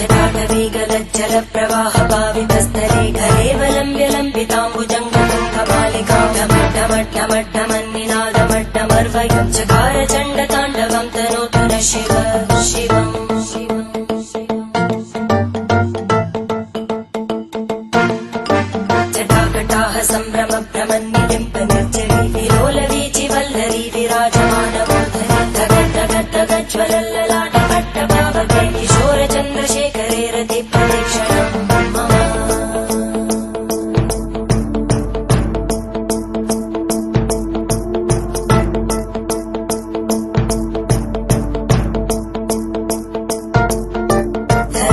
जटाटवीगलज्जल प्रवाह पावितस्थले घरेवलम्ब्य लम्बिताम्बुजङ्गतुङ्गमालिकां ढमड्ढमड्ढमन्निनादमड्ढमर्वयं चकार चण्डताण्डवं तनोतु नः शिव शिवम् जटाकटाः सम्भ्रम भ्रमन्निलिम्ब निर्जरी विलोलवीचि वल्लरी विराजमानमूर्धनि धगद्धगद्धगज्ज्वलल्ललाटकट्टभावके किशोरचन्द्रशेखरे रति प्रदक्षिणम् मम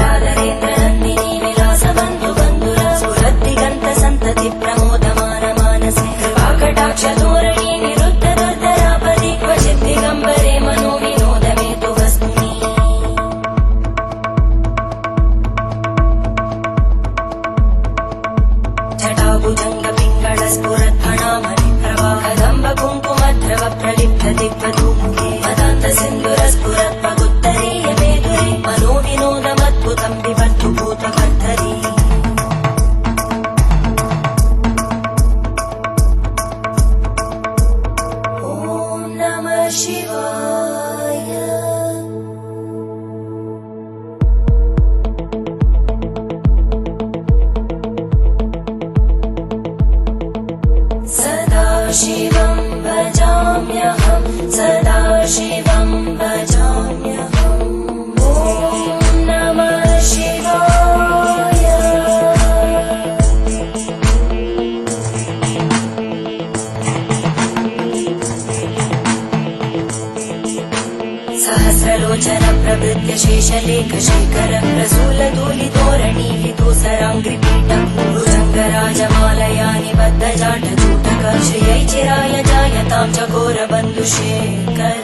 धराधरेन्द्रनन्दिनी विलासबन्धुबन्धुर स्फुरद्दिगन्तसन्तति प्रमोदमानमानसे कृपाकटाक्षधोरणी निरुद्धदुर्धरापदि क्वचित् दिगम्बरे मनो विनोदमेतु वस्तुनि जटाभुजङ्गपिङ्गळस्फुरद्फणामणिप्रवाहदम्ब कुङ्कुमद्रव प्रलिप्तदिग्वधूमुखे मदान्तसिन्धुरस्फुरत्वगुत्तरीय मेदुरे मनो विनोदमद्भुतं विबद्धु भूतकर्धरी ॐ नमः शिवाय सदाशिवं भजाम्यहं सदाशिवं भजाम्यहम् ॐ नमः शिवाय सहस्रलोचन प्रभृत्य शेषलेख शेखर प्रसूलधूलितोरणी विदूसराङ्घ्रिपीठं भुजङ्गराजमालया निबद्धजाटजूटक श्रियै चिराय जायतां चकोरबन्धुशेखर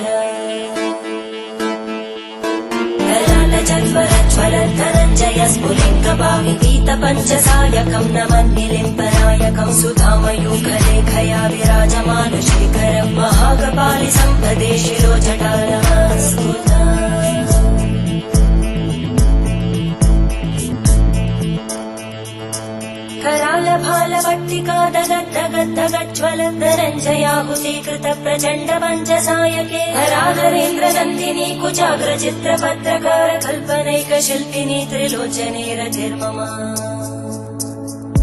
ललाटजल्वरज्वलद्धनञ्जय स्फुलिङ्गभाविपीतपञ्चसायकं नमन्निलिम्बनायकं सुधामयूखलेखया विराजमानशेखरं महाकपालि सम्पदे शिरोजटानमस्कुता करालभालवट्टिका दगद्धगद्धगज्ज्वलद्धनञ्जयाहुतीकृत प्रचण्ड पञ्चसायके हराधरेन्द्रनन्दिनी कुचाग्रचित्रपत्रकार कल्पनैकशिल्पिनी त्रिलोचने रतिर्मम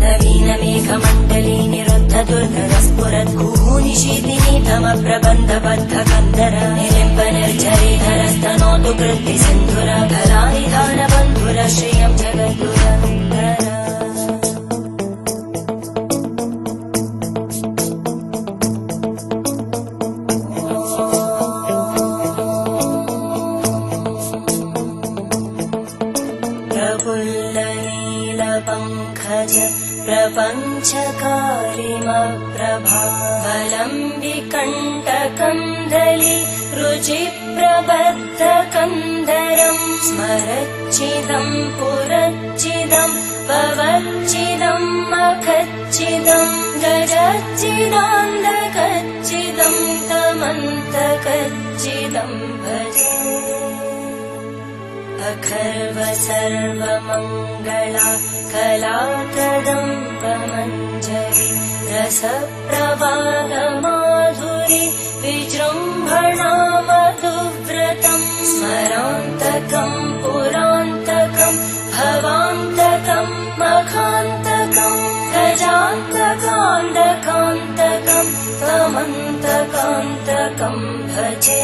नवीनमेघमण्डली निरुद्धदुर्धरस्फुरद्गूनिशीतिनी तमप्रबन्धबद्धकन्दर निलिम्ब निर्झरीधरस्तनोतु कृत्तिसिन्धुर कलानिधानबन्धुर श्रियं जगद्दुरन्धर प्रफुल्लनीलपङ्कज प्रपञ्चकारिमप्रभावलम्बिकण्टकन्दली रुचिप्रबद्धकन्धरं स्मरच्चिदं पुरच्चिदं भवच्चिदं मखच्चिदं गजच्चिदान्धकच्चिदं तमन्तकच्चिदं भजे अखर्व सर्वमङ्गला कलाकदम्बमञ्जरी रसप्रवाहमाधुरी विजृम्भणा मधुव्रतं स्मरान्तकं पुरान्तकं भवान्तकं मखान्तकं गजान्तकान्तकान्तकं तमन्तकान्तकं भजे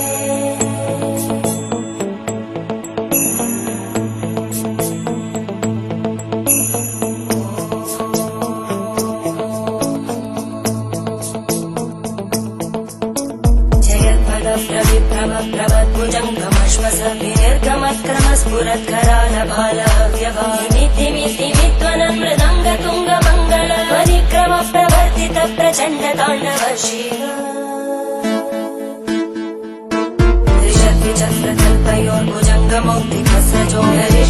प्रभद्भुजङ्गमश्वस विनिर्गमत्क्रमस्फुरत्करालभालव्यवानिमित्तिमित्तिमित्त्वनं मृदङ्गतुङ्गमङ्गल परिक्रम प्रवर्तित प्रचण्डताण्डव शिव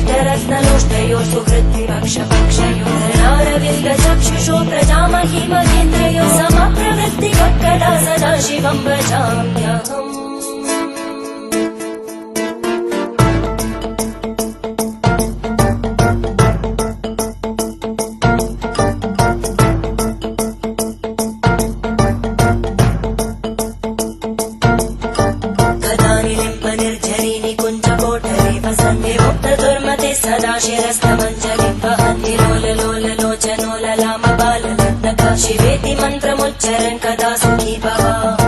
त्रिशक्तिचक्रकल्पयोर्भुजङ्गमौक्तिकस्रजोगरिष्ठरत्नलोष्टयोः सुकृत्तिपक्षपक्षयोर्नारविन्दचक्षुषो प्रजामहिमगेन्द्रयोः समप्रवृत्तिकक्कदा सदा शिवं भजाम्यहम् शिरस्तमञ्जलिं वहन्ति लोललोललोचनो ललामबालनर्तका शिवेति मन्त्रमुच्चरन् कदा सुखी भव